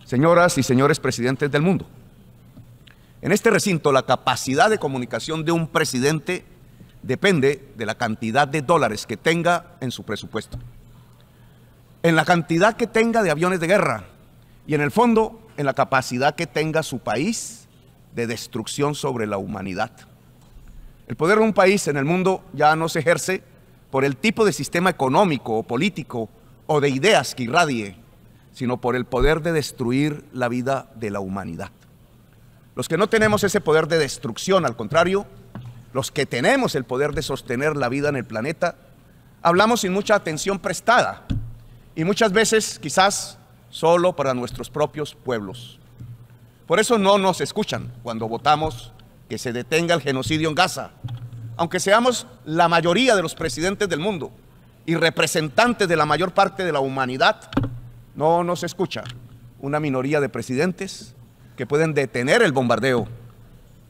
señoras y señores presidentes del mundo. En este recinto, la capacidad de comunicación de un presidente depende de la cantidad de dólares que tenga en su presupuesto, en la cantidad que tenga de aviones de guerra y, en el fondo, en la capacidad que tenga su país de destrucción sobre la humanidad. El poder de un país en el mundo ya no se ejerce por el tipo de sistema económico o político o de ideas que irradie, sino por el poder de destruir la vida de la humanidad. Los que no tenemos ese poder de destrucción, al contrario, los que tenemos el poder de sostener la vida en el planeta, hablamos sin mucha atención prestada y muchas veces quizás solo para nuestros propios pueblos. Por eso no nos escuchan cuando votamos que se detenga el genocidio en Gaza, aunque seamos la mayoría de los presidentes del mundo y representantes de la mayor parte de la humanidad. No nos escucha una minoría de presidentes que pueden detener el bombardeo.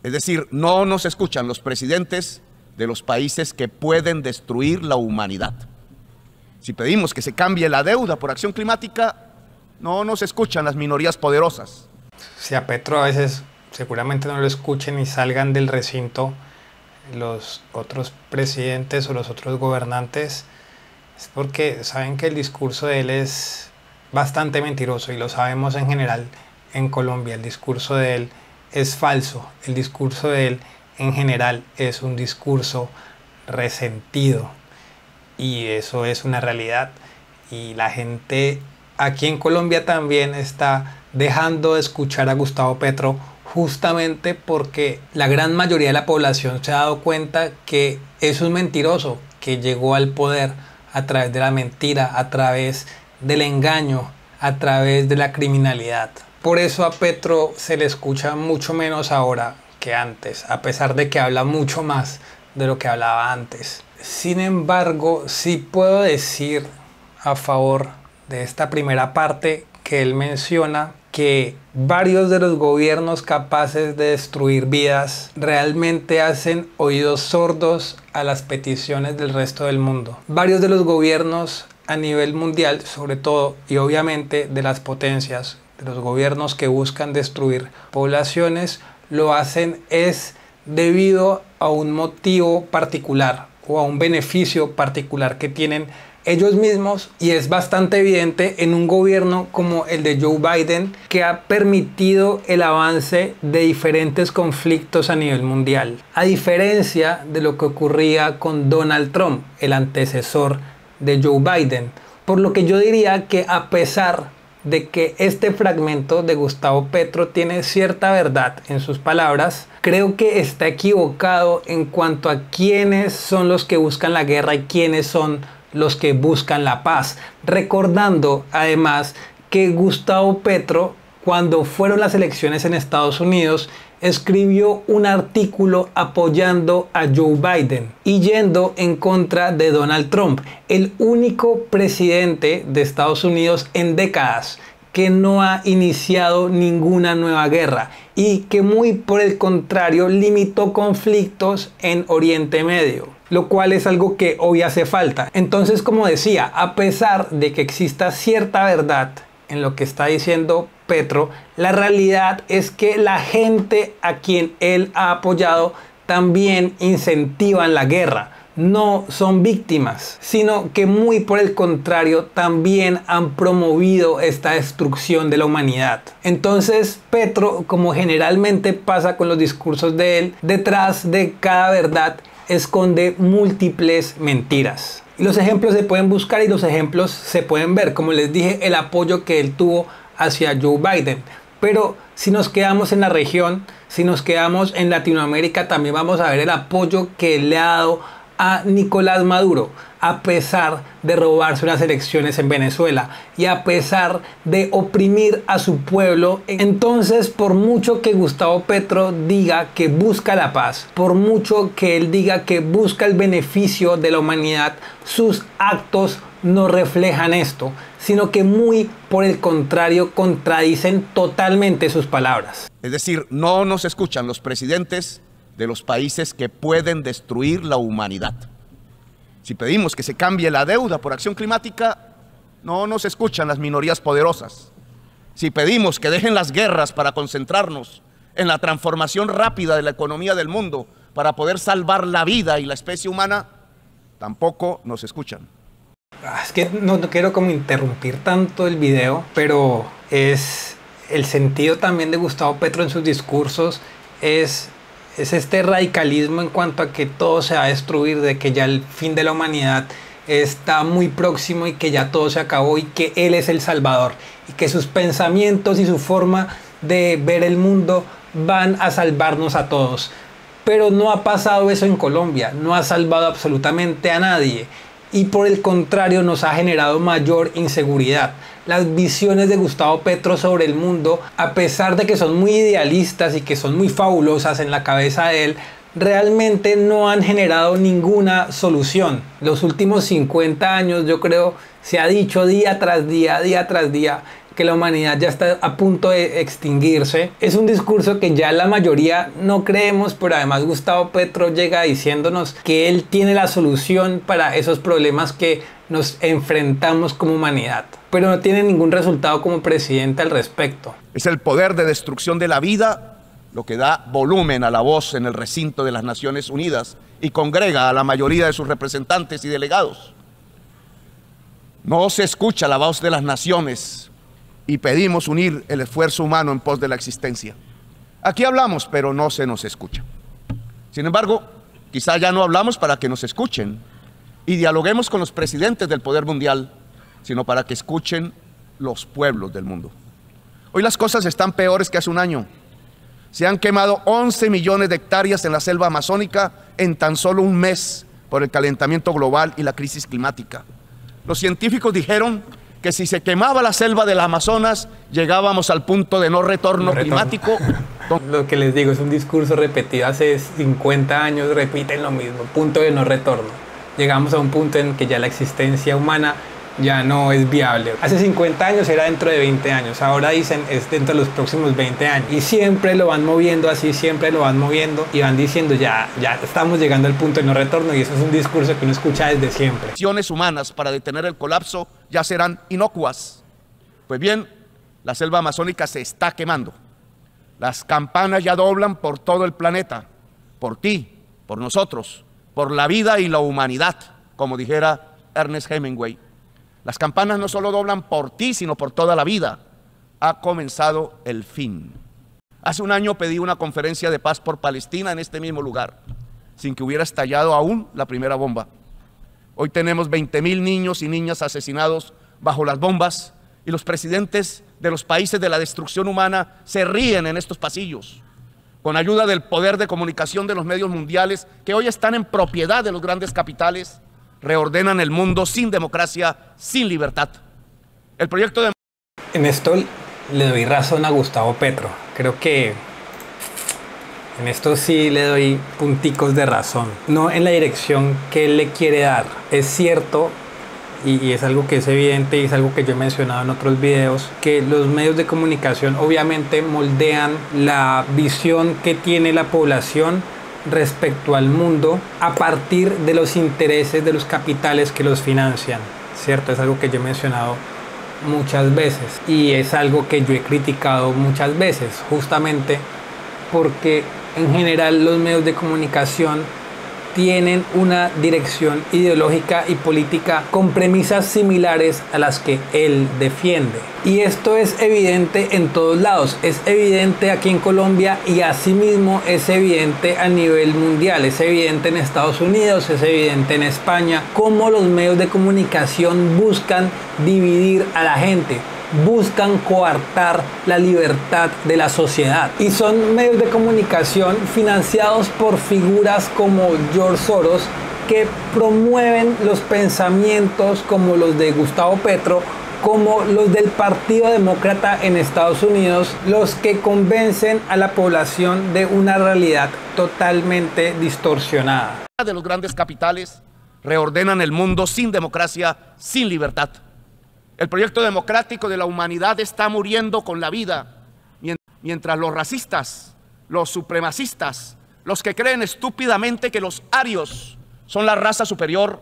Es decir, no nos escuchan los presidentes de los países que pueden destruir la humanidad. Si pedimos que se cambie la deuda por acción climática, no nos escuchan las minorías poderosas. Si a Petro a veces seguramente no lo escuchen y salgan del recinto los otros presidentes o los otros gobernantes, es porque saben que el discurso de él es bastante mentiroso, y lo sabemos en general en Colombia. El discurso de él es falso, el discurso de él en general es un discurso resentido, y eso es una realidad. Y la gente aquí en Colombia también está dejando de escuchar a Gustavo Petro, justamente porque la gran mayoría de la población se ha dado cuenta que es un mentiroso que llegó al poder a través de la mentira, a través del engaño, a través de la criminalidad. Por eso a Petro se le escucha mucho menos ahora que antes, a pesar de que habla mucho más de lo que hablaba antes. Sin embargo, sí puedo decir a favor de esta primera parte que él menciona, que varios de los gobiernos capaces de destruir vidas realmente hacen oídos sordos a las peticiones del resto del mundo. Varios de los gobiernos a nivel mundial, sobre todo, y obviamente de las potencias, de los gobiernos que buscan destruir poblaciones, lo hacen es debido a un motivo particular o a un beneficio particular que tienen ellos mismos, y es bastante evidente en un gobierno como el de Joe Biden, que ha permitido el avance de diferentes conflictos a nivel mundial, a diferencia de lo que ocurría con Donald Trump, el antecesor de Joe Biden. Por lo que yo diría que, a pesar de que este fragmento de Gustavo Petro tiene cierta verdad en sus palabras, creo que está equivocado en cuanto a quiénes son los que buscan la guerra y quiénes son los que buscan la paz. Recordando además que Gustavo Petro, cuando fueron las elecciones en Estados Unidos, escribió un artículo apoyando a Joe Biden y yendo en contra de Donald Trump, el único presidente de Estados Unidos en décadas que no ha iniciado ninguna nueva guerra y que, muy por el contrario, limitó conflictos en Oriente Medio, lo cual es algo que hoy hace falta. Entonces, como decía, a pesar de que exista cierta verdad en lo que está diciendo Petro, la realidad es que la gente a quien él ha apoyado también incentivan la guerra. No son víctimas, sino que, muy por el contrario, también han promovido esta destrucción de la humanidad. Entonces, Petro, como generalmente pasa con los discursos de él, detrás de cada verdad esconde múltiples mentiras. Y los ejemplos se pueden buscar y los ejemplos se pueden ver. Como les dije, el apoyo que él tuvo hacia Joe Biden. Pero si nos quedamos en la región, si nos quedamos en Latinoamérica, también vamos a ver el apoyo que él le ha dado a Nicolás Maduro, a pesar de robarse unas elecciones en Venezuela y a pesar de oprimir a su pueblo. Entonces, por mucho que Gustavo Petro diga que busca la paz, por mucho que él diga que busca el beneficio de la humanidad, sus actos no reflejan esto, sino que, muy por el contrario, contradicen totalmente sus palabras. Es decir, no nos escuchan los presidentes de los países que pueden destruir la humanidad. Si pedimos que se cambie la deuda por acción climática, no nos escuchan las minorías poderosas. si pedimos que dejen las guerras para concentrarnos en la transformación rápida de la economía del mundo para poder salvar la vida y la especie humana, tampoco nos escuchan. Es que no quiero como interrumpir tanto el video, pero es el sentido también de Gustavo Petro en sus discursos es este radicalismo en cuanto a que todo se va a destruir, de que ya el fin de la humanidad está muy próximo y que ya todo se acabó y que él es el salvador y que sus pensamientos y su forma de ver el mundo van a salvarnos a todos. Pero no ha pasado eso en Colombia, no ha salvado absolutamente a nadie y por el contrario nos ha generado mayor inseguridad. Las visiones de Gustavo Petro sobre el mundo, a pesar de que son muy idealistas y que son muy fabulosas en la cabeza de él, realmente no han generado ninguna solución. Los últimos 50 años, yo creo, se ha dicho día tras día, que la humanidad ya está a punto de extinguirse. Es un discurso que ya la mayoría no creemos, pero además Gustavo Petro llega diciéndonos que él tiene la solución para esos problemas que nos enfrentamos como humanidad, pero no tiene ningún resultado como presidente al respecto. Es el poder de destrucción de la vida lo que da volumen a la voz en el recinto de las Naciones Unidas y congrega a la mayoría de sus representantes y delegados. No se escucha la voz de las naciones y pedimos unir el esfuerzo humano en pos de la existencia. Aquí hablamos, pero no se nos escucha. Sin embargo, quizá ya no hablamos para que nos escuchen y dialoguemos con los presidentes del poder mundial, sino para que escuchen los pueblos del mundo. Hoy las cosas están peores que hace un año. Se han quemado 11 millones de hectáreas en la selva amazónica en tan solo un mes por el calentamiento global y la crisis climática. Los científicos dijeron que si se quemaba la selva del Amazonas, llegábamos al punto de no retorno climático. Lo que les digo es un discurso repetido hace 50 años, repiten lo mismo, punto de no retorno. Llegamos a un punto en que ya la existencia humana ya no es viable. Hace 50 años era dentro de 20 años, ahora dicen es dentro de los próximos 20 años. Y siempre lo van moviendo así, siempre lo van moviendo y van diciendo ya estamos llegando al punto de no retorno, y eso es un discurso que uno escucha desde siempre. Acciones humanas para detener el colapso ya serán inocuas. Pues bien, la selva amazónica se está quemando. Las campanas ya doblan por todo el planeta, por ti, por nosotros, por la vida y la humanidad, como dijera Ernest Hemingway. Las campanas no solo doblan por ti, sino por toda la vida. Ha comenzado el fin. Hace un año pedí una conferencia de paz por Palestina en este mismo lugar, sin que hubiera estallado aún la primera bomba. Hoy tenemos 20.000 niños y niñas asesinados bajo las bombas y los presidentes de los países de la destrucción humana se ríen en estos pasillos, con ayuda del poder de comunicación de los medios mundiales que hoy están en propiedad de los grandes capitales. Reordenan el mundo sin democracia, sin libertad. El proyecto de... En esto le doy razón a Gustavo Petro. Creo que en esto sí le doy punticos de razón. No en la dirección que él le quiere dar. Es cierto, y es algo que es evidente y es algo que yo he mencionado en otros videos, que los medios de comunicación obviamente moldean la visión que tiene la población respecto al mundo a partir de los intereses de los capitales que los financian, ¿cierto? Es algo que yo he mencionado muchas veces y es algo que yo he criticado muchas veces, justamente porque en general los medios de comunicación tienen una dirección ideológica y política con premisas similares a las que él defiende. Y esto es evidente en todos lados, es evidente aquí en Colombia y asimismo es evidente a nivel mundial, es evidente en Estados Unidos, es evidente en España, cómo los medios de comunicación buscan dividir a la gente, buscan coartar la libertad de la sociedad. Y son medios de comunicación financiados por figuras como George Soros, que promueven los pensamientos como los de Gustavo Petro, como los del Partido Demócrata en Estados Unidos, los que convencen a la población de una realidad totalmente distorsionada. De los grandes capitales reordenan el mundo sin democracia, sin libertad. El proyecto democrático de la humanidad está muriendo con la vida, mientras los racistas, los supremacistas, los que creen estúpidamente que los arios son la raza superior,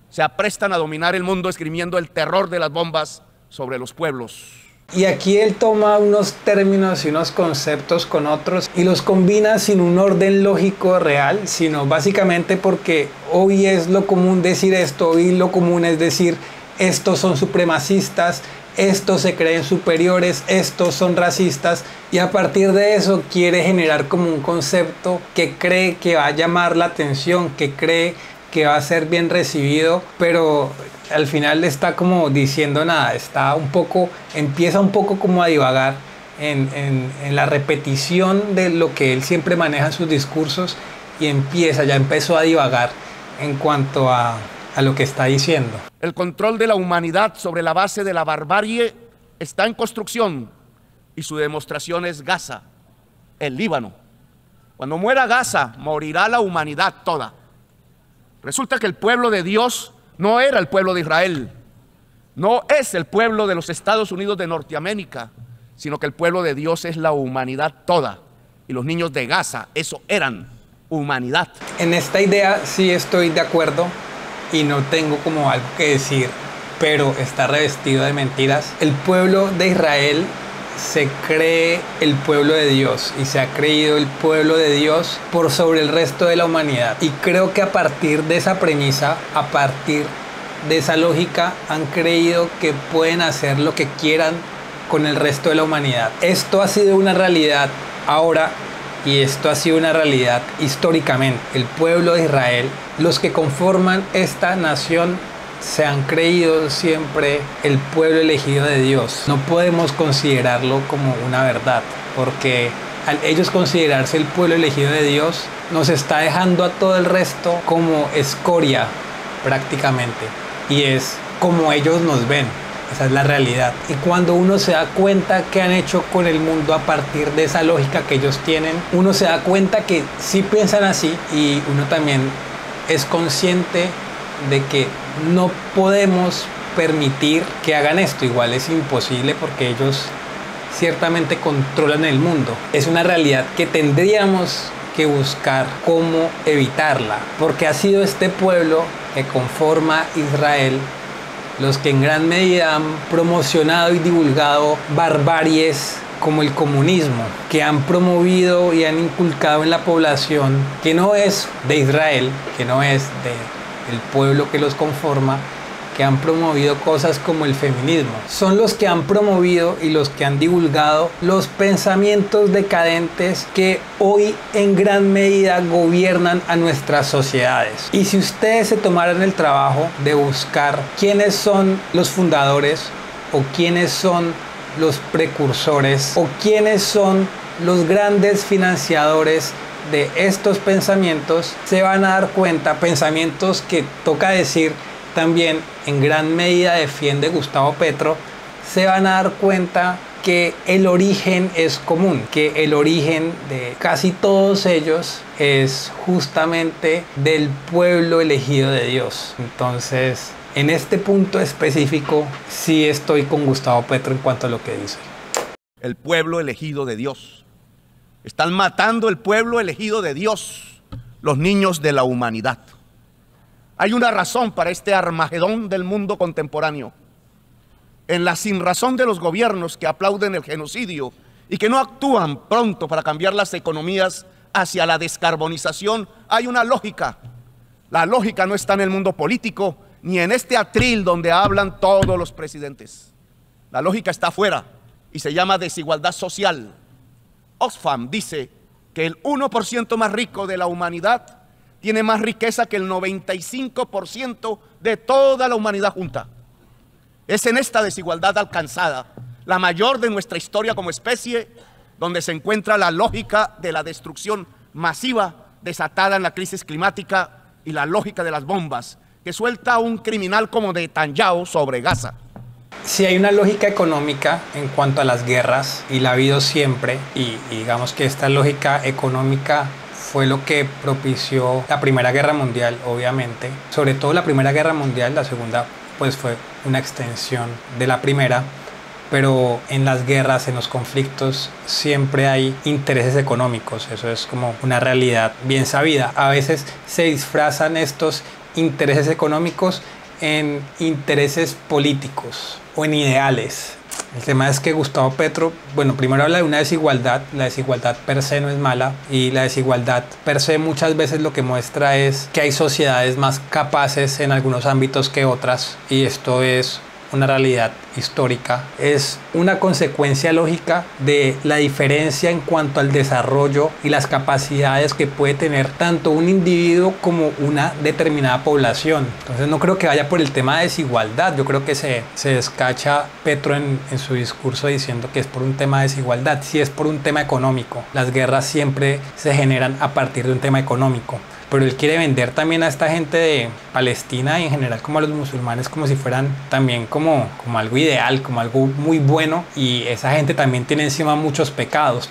se aprestan a dominar el mundo esgrimiendo el terror de las bombas sobre los pueblos. Y aquí él toma unos términos y unos conceptos con otros y los combina sin un orden lógico real, sino básicamente porque hoy es lo común decir esto, hoy lo común es decir estos son supremacistas, estos se creen superiores, estos son racistas, y a partir de eso quiere generar como un concepto que cree que va a llamar la atención, que cree que va a ser bien recibido, pero al final está como diciendo nada, empieza un poco como a divagar en la repetición de lo que él siempre maneja en sus discursos, y ya empezó a divagar en cuanto a lo que está diciendo. El control de la humanidad sobre la base de la barbarie está en construcción y su demostración es Gaza, el Líbano. Cuando muera Gaza, morirá la humanidad toda. Resulta que el pueblo de Dios no era el pueblo de Israel, no es el pueblo de los Estados Unidos de Norteamérica, sino que el pueblo de Dios es la humanidad toda. Y los niños de Gaza, eso eran humanidad. En esta idea sí estoy de acuerdo y no tengo como algo que decir, pero está revestido de mentiras. El pueblo de Israel se cree el pueblo de Dios y se ha creído el pueblo de Dios por sobre el resto de la humanidad, y creo que a partir de esa premisa, a partir de esa lógica, han creído que pueden hacer lo que quieran con el resto de la humanidad. Esto ha sido una realidad ahora y esto ha sido una realidad históricamente. El pueblo de Israel, los que conforman esta nación, se han creído siempre el pueblo elegido de Dios. No podemos considerarlo como una verdad, porque al ellos considerarse el pueblo elegido de Dios, nos está dejando a todo el resto como escoria prácticamente, y es como ellos nos ven. Esa es la realidad. Y cuando uno se da cuenta qué han hecho con el mundo a partir de esa lógica que ellos tienen, uno se da cuenta que sí piensan así, y uno también es consciente de que no podemos permitir que hagan esto. Igual es imposible porque ellos ciertamente controlan el mundo. Es una realidad que tendríamos que buscar cómo evitarla, porque ha sido este pueblo que conforma Israel los que en gran medida han promocionado y divulgado barbaries como el comunismo, que han promovido y han inculcado en la población que no es de Israel, que no es del pueblo que los conforma, que han promovido cosas como el feminismo. Son los que han promovido y los que han divulgado los pensamientos decadentes que hoy en gran medida gobiernan a nuestras sociedades. Y si ustedes se tomaran el trabajo de buscar quiénes son los fundadores, o quiénes son los precursores, o quiénes son los grandes financiadores de estos pensamientos, se van a dar cuenta, pensamientos que toca decir también en gran medida defiende Gustavo Petro, se van a dar cuenta que el origen es común, que el origen de casi todos ellos es justamente del pueblo elegido de Dios. Entonces, en este punto específico, sí estoy con Gustavo Petro en cuanto a lo que dice. El pueblo elegido de Dios. Están matando el pueblo elegido de Dios, los niños de la humanidad. Hay una razón para este Armagedón del mundo contemporáneo. En la sinrazón de los gobiernos que aplauden el genocidio y que no actúan pronto para cambiar las economías hacia la descarbonización, hay una lógica. La lógica no está en el mundo político ni en este atril donde hablan todos los presidentes. La lógica está afuera y se llama desigualdad social. Oxfam dice que el 1% más rico de la humanidad tiene más riqueza que el 95% de toda la humanidad junta. Es en esta desigualdad alcanzada, la mayor de nuestra historia como especie, donde se encuentra la lógica de la destrucción masiva desatada en la crisis climática y la lógica de las bombas que suelta un criminal como Netanyahu sobre Gaza. Si hay una lógica económica en cuanto a las guerras, y la ha habido siempre, y digamos que esta lógica económica fue lo que propició la Primera Guerra Mundial, obviamente. Sobre todo la Primera Guerra Mundial, la Segunda pues fue una extensión de la Primera, pero en las guerras, en los conflictos, siempre hay intereses económicos. Eso es como una realidad bien sabida. A veces se disfrazan estos intereses económicos en intereses políticos o en ideales. El tema es que Gustavo Petro, bueno, primero habla de una desigualdad. La desigualdad per se no es mala, y la desigualdad per se muchas veces lo que muestra es que hay sociedades más capaces en algunos ámbitos que otras, y esto es una realidad histórica, es una consecuencia lógica de la diferencia en cuanto al desarrollo y las capacidades que puede tener tanto un individuo como una determinada población. Entonces no creo que vaya por el tema de desigualdad. Yo creo que se descacha Petro en su discurso diciendo que es por un tema de desigualdad. Sí, es por un tema económico. Las guerras siempre se generan a partir de un tema económico, pero él quiere vender también a esta gente de Palestina y en general como a los musulmanes como si fueran también como algo ideal, como algo muy bueno, y esa gente también tiene encima muchos pecados.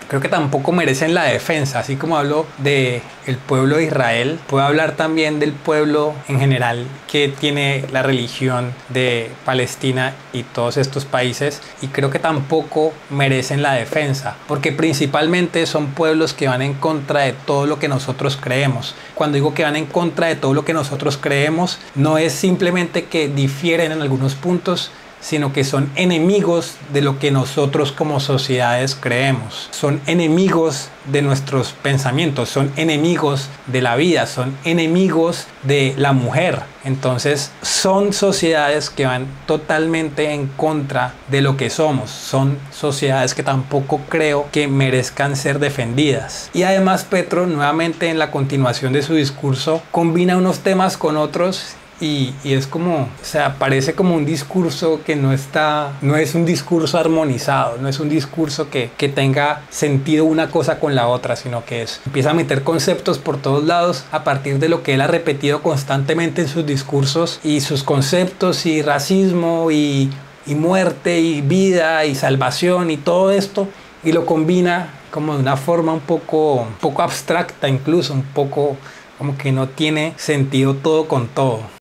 Creo que tampoco merecen la defensa. Así como hablo de el pueblo de Israel, puedo hablar también del pueblo en general que tiene la religión de Palestina y todos estos países, y creo que tampoco merecen la defensa, porque principalmente son pueblos que van en contra de todo lo que nosotros creemos. Cuando digo que van en contra de todo lo que nosotros creemos, no es simplemente que difieren en algunos puntos, sino que son enemigos de lo que nosotros como sociedades creemos. Son enemigos de nuestros pensamientos, son enemigos de la vida, son enemigos de la mujer. Entonces son sociedades que van totalmente en contra de lo que somos. Son sociedades que tampoco creo que merezcan ser defendidas. Y además Petro, nuevamente en la continuación de su discurso, combina unos temas con otros. Y es como, o sea, parece como un discurso que no es un discurso armonizado, no es un discurso que tenga sentido una cosa con la otra, sino que empieza a meter conceptos por todos lados a partir de lo que él ha repetido constantemente en sus discursos, y sus conceptos y racismo y muerte y vida y salvación y todo esto, y lo combina como de una forma un poco abstracta, incluso un poco como que no tiene sentido todo con todo.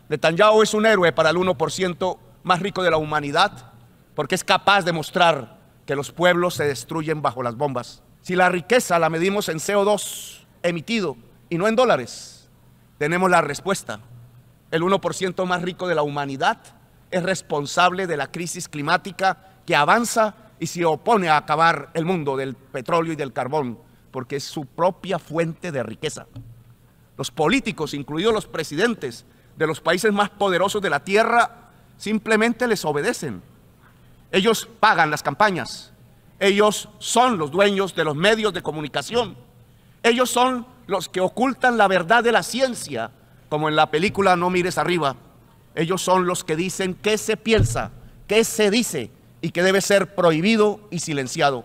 Netanyahu es un héroe para el 1% más rico de la humanidad porque es capaz de mostrar que los pueblos se destruyen bajo las bombas. Si la riqueza la medimos en CO2 emitido y no en dólares, tenemos la respuesta. El 1% más rico de la humanidad es responsable de la crisis climática que avanza y se opone a acabar el mundo del petróleo y del carbón, porque es su propia fuente de riqueza. Los políticos, incluidos los presidentes de los países más poderosos de la tierra, simplemente les obedecen. Ellos pagan las campañas. Ellos son los dueños de los medios de comunicación. Ellos son los que ocultan la verdad de la ciencia, como en la película No mires arriba. Ellos son los que dicen qué se piensa, qué se dice y que debe ser prohibido y silenciado.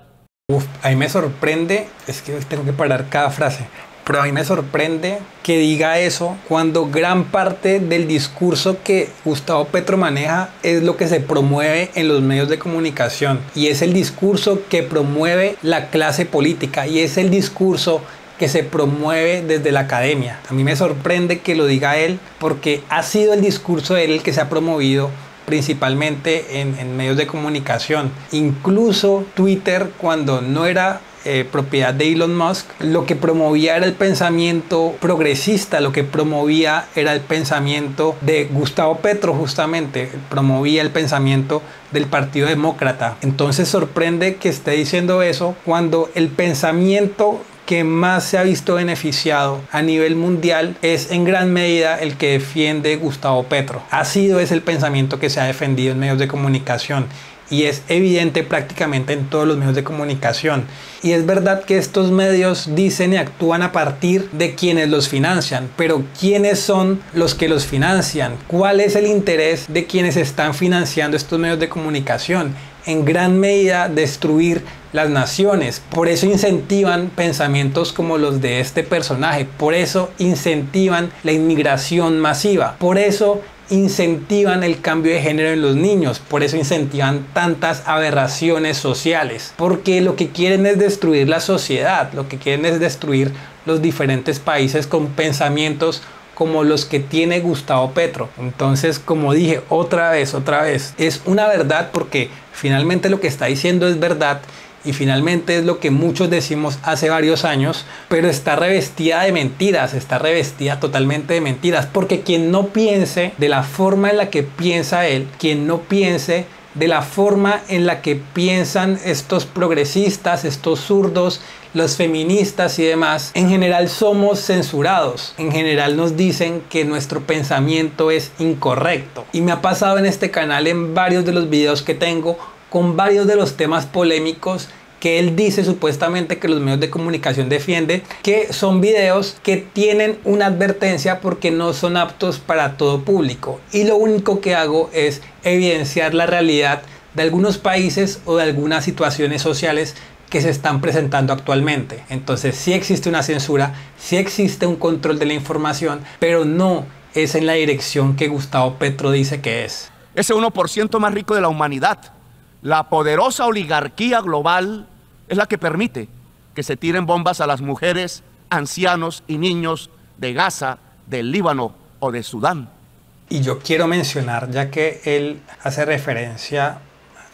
A mí me sorprende, es que tengo que parar cada frase, pero a mí me sorprende que diga eso cuando gran parte del discurso que Gustavo Petro maneja es lo que se promueve en los medios de comunicación, y es el discurso que promueve la clase política, y es el discurso que se promueve desde la academia. A mí me sorprende que lo diga él, porque ha sido el discurso de él el que se ha promovido principalmente en medios de comunicación. Incluso Twitter, cuando no era propiedad de Elon Musk, lo que promovía era el pensamiento progresista, lo que promovía era el pensamiento de Gustavo Petro, justamente promovía el pensamiento del Partido Demócrata. Entonces sorprende que esté diciendo eso cuando el pensamiento que más se ha visto beneficiado a nivel mundial es en gran medida el que defiende Gustavo Petro. Es el pensamiento que se ha defendido en medios de comunicación, y es evidente prácticamente en todos los medios de comunicación. Y es verdad que estos medios dicen y actúan a partir de quienes los financian, pero ¿quiénes son los que los financian? ¿Cuál es el interés de quienes están financiando estos medios de comunicación? En gran medida destruir las naciones. Por eso incentivan pensamientos como los de este personaje, por eso incentivan la inmigración masiva, por eso incentivan el cambio de género en los niños, por eso incentivan tantas aberraciones sociales, porque lo que quieren es destruir la sociedad, lo que quieren es destruir los diferentes países con pensamientos como los que tiene Gustavo Petro. Entonces, como dije otra vez, es una verdad, porque finalmente lo que está diciendo es verdad, y finalmente es lo que muchos decimos hace varios años, pero está revestida de mentiras, está revestida totalmente de mentiras, porque quien no piense de la forma en la que piensa él, quien no piense de la forma en la que piensan estos progresistas, estos zurdos, los feministas y demás. En general somos censurados, en general nos dicen que nuestro pensamiento es incorrecto. Y me ha pasado en este canal, en varios de los videos que tengo, con varios de los temas polémicos que él dice supuestamente que los medios de comunicación defienden, que son videos que tienen una advertencia porque no son aptos para todo público. Y lo único que hago es evidenciar la realidad de algunos países o de algunas situaciones sociales que se están presentando actualmente. Entonces sí existe una censura, sí existe un control de la información, pero no es en la dirección que Gustavo Petro dice que es. Ese 1% más rico de la humanidad, la poderosa oligarquía global, es la que permite que se tiren bombas a las mujeres, ancianos y niños de Gaza, del Líbano o de Sudán. Y yo quiero mencionar, ya que él hace referencia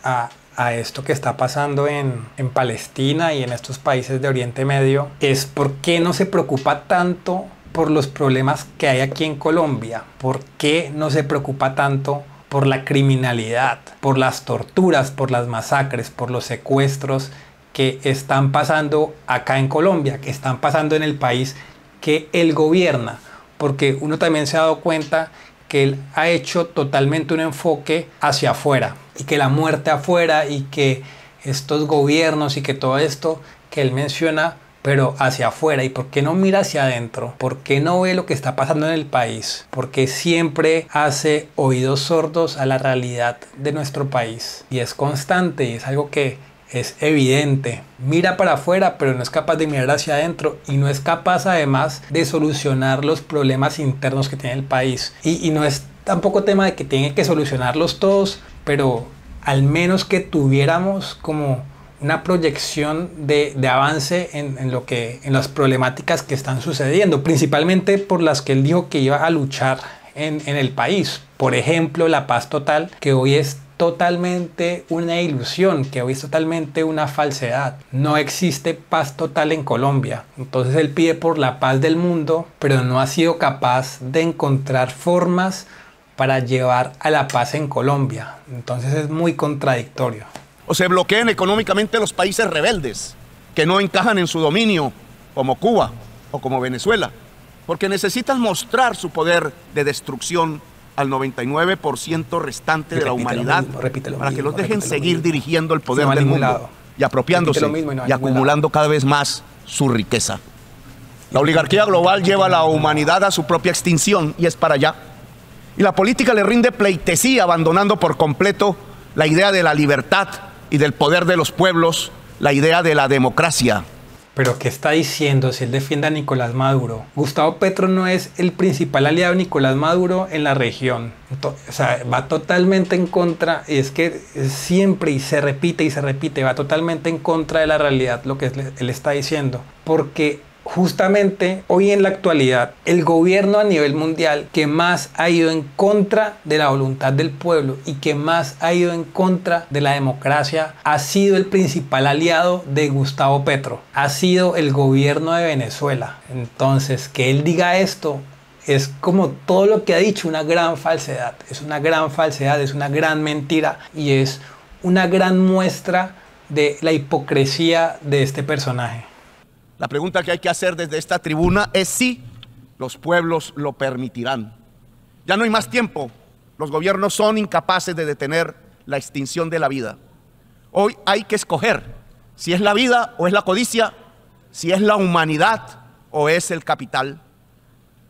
a esto que está pasando en Palestina y en estos países de Oriente Medio, es por qué no se preocupa tanto por los problemas que hay aquí en Colombia, por qué no se preocupa tanto por la criminalidad, por las torturas, por las masacres, por los secuestros que están pasando acá en Colombia, que están pasando en el país que él gobierna, porque uno también se ha dado cuenta que él ha hecho totalmente un enfoque hacia afuera, y que la muerte afuera y que estos gobiernos y que todo esto que él menciona, pero hacia afuera. ¿Y por qué no mira hacia adentro? ¿Por qué no ve lo que está pasando en el país? Porque siempre hace oídos sordos a la realidad de nuestro país. Y es constante y es algo que es evidente. Mira para afuera, pero no es capaz de mirar hacia adentro y no es capaz además de solucionar los problemas internos que tiene el país. Y no es tampoco tema de que tiene que solucionarlos todos, pero al menos que tuviéramos como una proyección de avance en las problemáticas que están sucediendo, principalmente por las que él dijo que iba a luchar en el país. Por ejemplo, la paz total, que hoy es totalmente una ilusión, que hoy es totalmente una falsedad. No existe paz total en Colombia. Entonces él pide por la paz del mundo, pero no ha sido capaz de encontrar formas para llevar a la paz en Colombia. Entonces es muy contradictorio. O se bloquean económicamente los países rebeldes que no encajan en su dominio, como Cuba o como Venezuela, porque necesitan mostrar su poder de destrucción al 99% restante de la humanidad, para que los dejen seguir dirigiendo el poder del mundo y apropiándose y acumulando cada vez más su riqueza. La oligarquía global lleva a la humanidad a su propia extinción y es para allá. Y la política le rinde pleitesía, abandonando por completo la idea de la libertad y del poder de los pueblos, la idea de la democracia. ¿Pero qué está diciendo si él defiende a Nicolás Maduro? Gustavo Petro no es el principal aliado de Nicolás Maduro en la región. O sea, va totalmente en contra, y es que siempre y se repite, va totalmente en contra de la realidad lo que él está diciendo. Porque justamente hoy en la actualidad, el gobierno a nivel mundial que más ha ido en contra de la voluntad del pueblo y que más ha ido en contra de la democracia ha sido el principal aliado de Gustavo Petro, ha sido el gobierno de Venezuela. Entonces, que él diga esto es como todo lo que ha dicho, una gran falsedad. Es una gran falsedad, es una gran mentira y es una gran muestra de la hipocresía de este personaje. La pregunta que hay que hacer desde esta tribuna es si los pueblos lo permitirán. Ya no hay más tiempo. Los gobiernos son incapaces de detener la extinción de la vida. Hoy hay que escoger si es la vida o es la codicia, si es la humanidad o es el capital.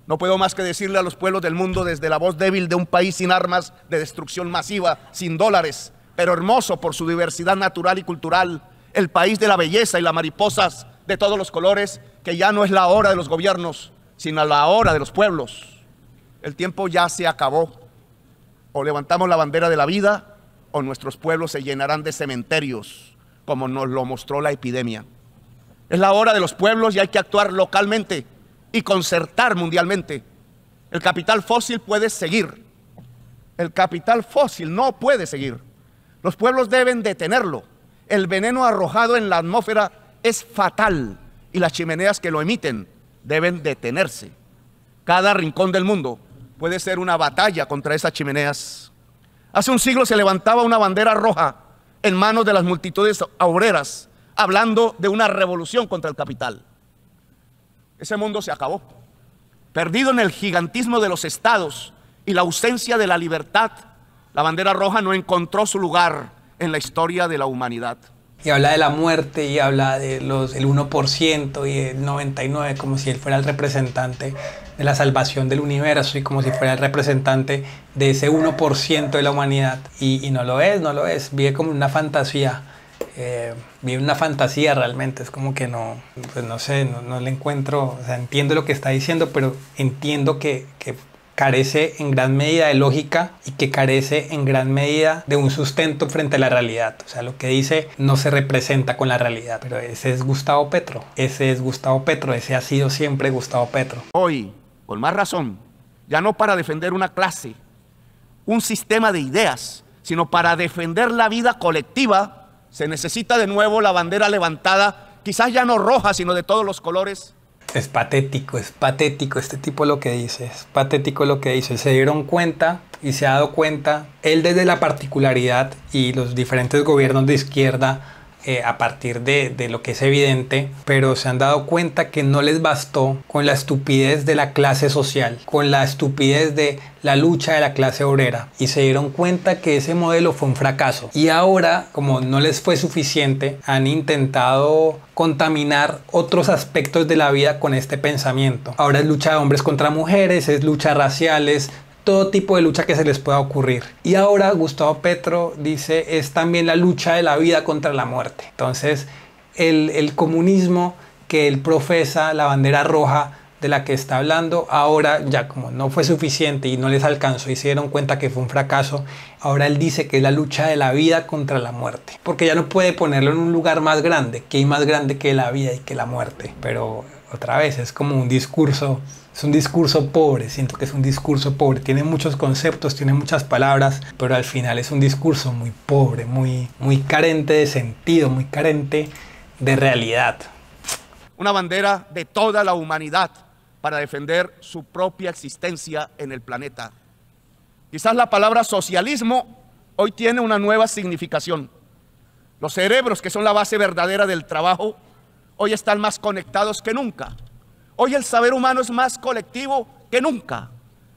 No puedo más que decirle a los pueblos del mundo desde la voz débil de un país sin armas de destrucción masiva, sin dólares, pero hermoso por su diversidad natural y cultural, el país de la belleza y las mariposas de todos los colores, que ya no es la hora de los gobiernos, sino la hora de los pueblos. El tiempo ya se acabó. O levantamos la bandera de la vida, o nuestros pueblos se llenarán de cementerios, como nos lo mostró la epidemia. Es la hora de los pueblos y hay que actuar localmente y concertar mundialmente. El capital fósil puede seguir. El capital fósil no puede seguir. Los pueblos deben detenerlo. El veneno arrojado en la atmósfera es fatal y las chimeneas que lo emiten deben detenerse. Cada rincón del mundo puede ser una batalla contra esas chimeneas. Hace un siglo se levantaba una bandera roja en manos de las multitudes obreras, hablando de una revolución contra el capital. Ese mundo se acabó. Perdido en el gigantismo de los estados y la ausencia de la libertad, la bandera roja no encontró su lugar en la historia de la humanidad. Y habla de la muerte y habla de el 1% y el 99% como si él fuera el representante de la salvación del universo y como si fuera el representante de ese 1% de la humanidad. Y no lo es, no lo es. Vive como una fantasía. Vive una fantasía realmente. Es como que no, pues no sé, no le encuentro. O sea, entiendo lo que está diciendo, pero entiendo que carece en gran medida de lógica y que carece en gran medida de un sustento frente a la realidad. O sea, lo que dice no se representa con la realidad. Pero ese es Gustavo Petro. Ese es Gustavo Petro. Ese ha sido siempre Gustavo Petro. Hoy, con más razón, ya no para defender una clase, un sistema de ideas, sino para defender la vida colectiva, se necesita de nuevo la bandera levantada, quizás ya no roja, sino de todos los colores. Es patético este tipo lo que dice, es patético lo que dice. Se dieron cuenta y se ha dado cuenta, él desde la particularidad y los diferentes gobiernos de izquierda, a partir de lo que es evidente, pero se han dado cuenta que no les bastó con la estupidez de la clase social, con la estupidez de la lucha de la clase obrera, y se dieron cuenta que ese modelo fue un fracaso. Y ahora, como no les fue suficiente, han intentado contaminar otros aspectos de la vida con este pensamiento. Ahora es lucha de hombres contra mujeres, es lucha raciales, todo tipo de lucha que se les pueda ocurrir. Y ahora Gustavo Petro dice es también la lucha de la vida contra la muerte. Entonces el comunismo que él profesa, la bandera roja de la que está hablando, ahora ya como no fue suficiente y no les alcanzó y se dieron cuenta que fue un fracaso, ahora él dice que es la lucha de la vida contra la muerte. Porque ya no puede ponerlo en un lugar más grande, que hay más grande que la vida y que la muerte. Pero otra vez es como un discurso. Es un discurso pobre, siento que es un discurso pobre. Tiene muchos conceptos, tiene muchas palabras, pero al final es un discurso muy pobre, muy carente de sentido, muy carente de realidad. Una bandera de toda la humanidad para defender su propia existencia en el planeta. Quizás la palabra socialismo hoy tiene una nueva significación. Los cerebros, que son la base verdadera del trabajo, hoy están más conectados que nunca. Hoy el saber humano es más colectivo que nunca.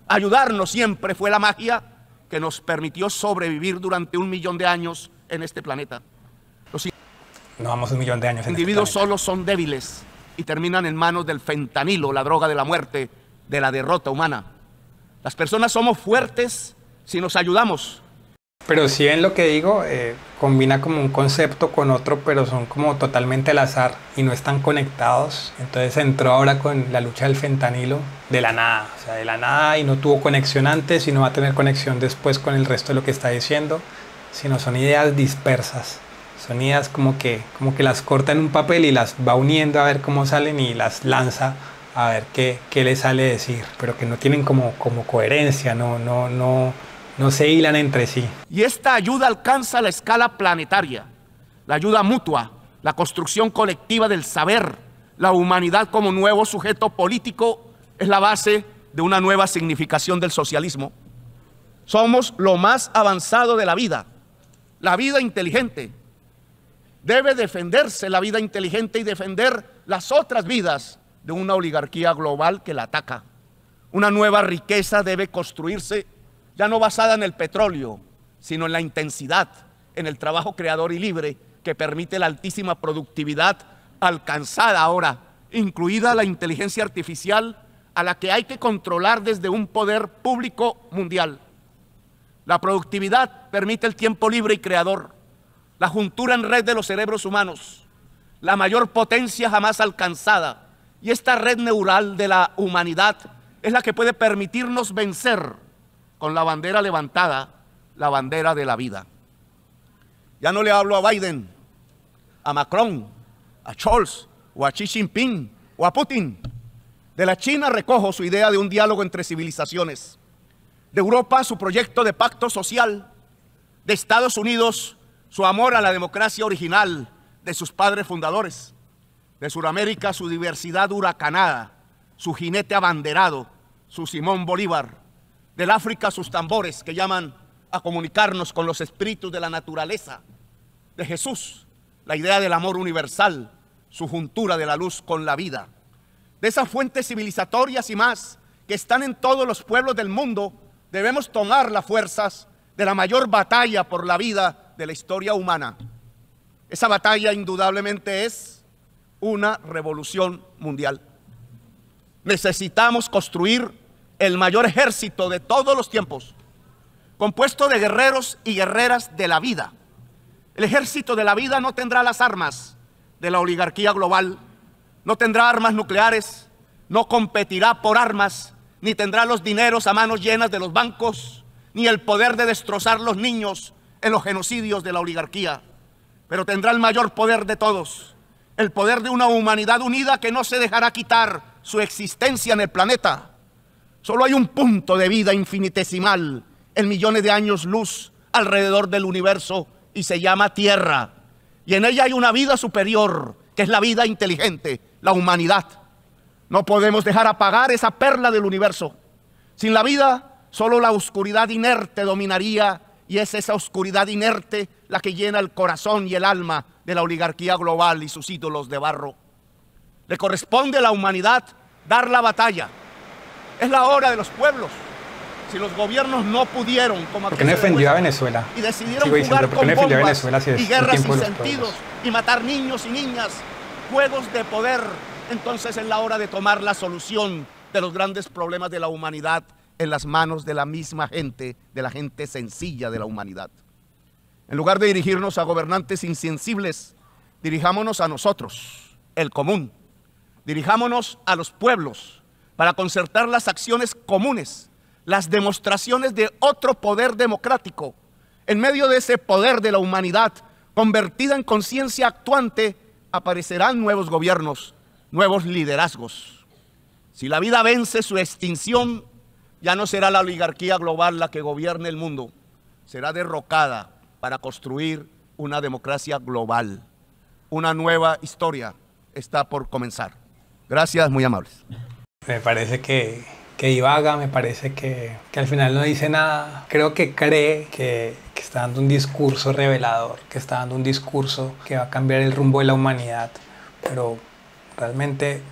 Ayudarnos siempre fue la magia que nos permitió sobrevivir durante 1 millón de años en este planeta. No vamos 1 millón de años en este individuos planeta. solos son débiles y terminan en manos del fentanilo, la droga de la muerte, de la derrota humana. Las personas somos fuertes si nos ayudamos. Pero si ven lo que digo, combina como un concepto con otro, pero son como totalmente al azar y no están conectados. Entonces entró ahora con la lucha del fentanilo de la nada, o sea, de la nada, y no tuvo conexión antes y no va a tener conexión después con el resto de lo que está diciendo, sino son ideas dispersas. Son ideas como que las corta en un papel y las va uniendo a ver cómo salen y las lanza a ver qué le sale decir, pero que no tienen como coherencia, no se hilan entre sí. Y esta ayuda alcanza la escala planetaria, la ayuda mutua, la construcción colectiva del saber, la humanidad como nuevo sujeto político es la base de una nueva significación del socialismo. Somos lo más avanzado de la vida inteligente. Debe defenderse la vida inteligente y defender las otras vidas de una oligarquía global que la ataca. Una nueva riqueza debe construirse, ya no basada en el petróleo, sino en la intensidad, en el trabajo creador y libre que permite la altísima productividad alcanzada ahora, incluida la inteligencia artificial, a la que hay que controlar desde un poder público mundial. La productividad permite el tiempo libre y creador, la juntura en red de los cerebros humanos, la mayor potencia jamás alcanzada, y esta red neural de la humanidad es la que puede permitirnos vencer con la bandera levantada, la bandera de la vida. Ya no le hablo a Biden, a Macron, a Scholz, o a Xi Jinping, o a Putin. De la China recojo su idea de un diálogo entre civilizaciones. De Europa su proyecto de pacto social. De Estados Unidos su amor a la democracia original de sus padres fundadores. De Sudamérica su diversidad huracanada, su jinete abanderado, su Simón Bolívar. Del África sus tambores que llaman a comunicarnos con los espíritus de la naturaleza de Jesús, la idea del amor universal, su juntura de la luz con la vida. De esas fuentes civilizatorias y más que están en todos los pueblos del mundo, debemos tomar las fuerzas de la mayor batalla por la vida de la historia humana. Esa batalla indudablemente es una revolución mundial. Necesitamos construir el mayor ejército de todos los tiempos, compuesto de guerreros y guerreras de la vida. El ejército de la vida no tendrá las armas de la oligarquía global, no tendrá armas nucleares, no competirá por armas, ni tendrá los dineros a manos llenas de los bancos, ni el poder de destrozar los niños en los genocidios de la oligarquía. Pero tendrá el mayor poder de todos, el poder de una humanidad unida que no se dejará quitar su existencia en el planeta. Solo hay un punto de vida infinitesimal en millones de años luz alrededor del universo y se llama Tierra. Y en ella hay una vida superior, que es la vida inteligente, la humanidad. No podemos dejar apagar esa perla del universo. Sin la vida, solo la oscuridad inerte dominaría, y es esa oscuridad inerte la que llena el corazón y el alma de la oligarquía global y sus ídolos de barro. Le corresponde a la humanidad dar la batalla. Es la hora de los pueblos. Si los gobiernos no pudieron, como ¿por qué no defendió a Venezuela? Y decidieron jugar con bombas y guerras sin sentidos y matar niños y niñas, juegos de poder, entonces es la hora de tomar la solución de los grandes problemas de la humanidad en las manos de la misma gente, de la gente sencilla de la humanidad. En lugar de dirigirnos a gobernantes insensibles, dirijámonos a nosotros, el común. Dirijámonos a los pueblos para concertar las acciones comunes, las demostraciones de otro poder democrático. En medio de ese poder de la humanidad, convertida en conciencia actuante, aparecerán nuevos gobiernos, nuevos liderazgos. Si la vida vence su extinción, ya no será la oligarquía global la que gobierne el mundo, será derrocada para construir una democracia global. Una nueva historia está por comenzar. Gracias, muy amables. Me parece que divaga, me parece que al final no dice nada. Creo que cree que está dando un discurso revelador, que está dando un discurso que va a cambiar el rumbo de la humanidad, pero realmente,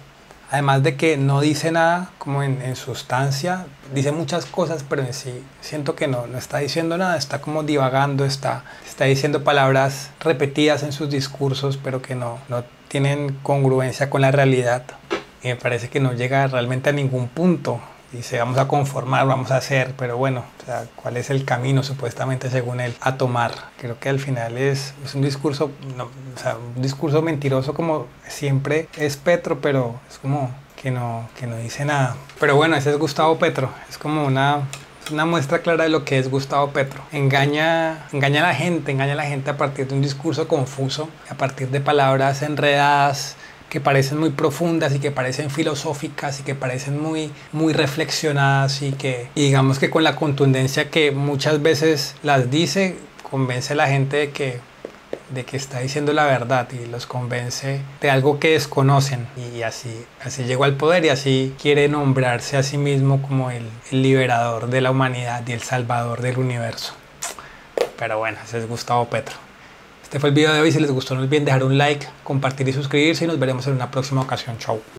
además de que no dice nada como en sustancia, dice muchas cosas, pero en sí siento que no está diciendo nada, está como divagando, está diciendo palabras repetidas en sus discursos, pero que no tienen congruencia con la realidad. Y me parece que no llega realmente a ningún punto. Dice, vamos a conformar, vamos a hacer, pero bueno, o sea, ¿cuál es el camino supuestamente según él a tomar? Creo que al final es un discurso, un discurso mentiroso como siempre es Petro, pero es como que no dice nada. Pero bueno, ese es Gustavo Petro, es como una muestra clara de lo que es Gustavo Petro. Engaña a la gente a partir de un discurso confuso, a partir de palabras enredadas, que parecen muy profundas y que parecen filosóficas y que parecen muy reflexionadas y digamos que con la contundencia que muchas veces las dice, convence a la gente de que está diciendo la verdad y los convence de algo que desconocen, y así llegó al poder y así quiere nombrarse a sí mismo como el liberador de la humanidad y el salvador del universo. Pero bueno, ese es Gustavo Petro. Este fue el video de hoy. Si les gustó, no olviden dejar un like, compartir y suscribirse, y nos veremos en una próxima ocasión. Chau.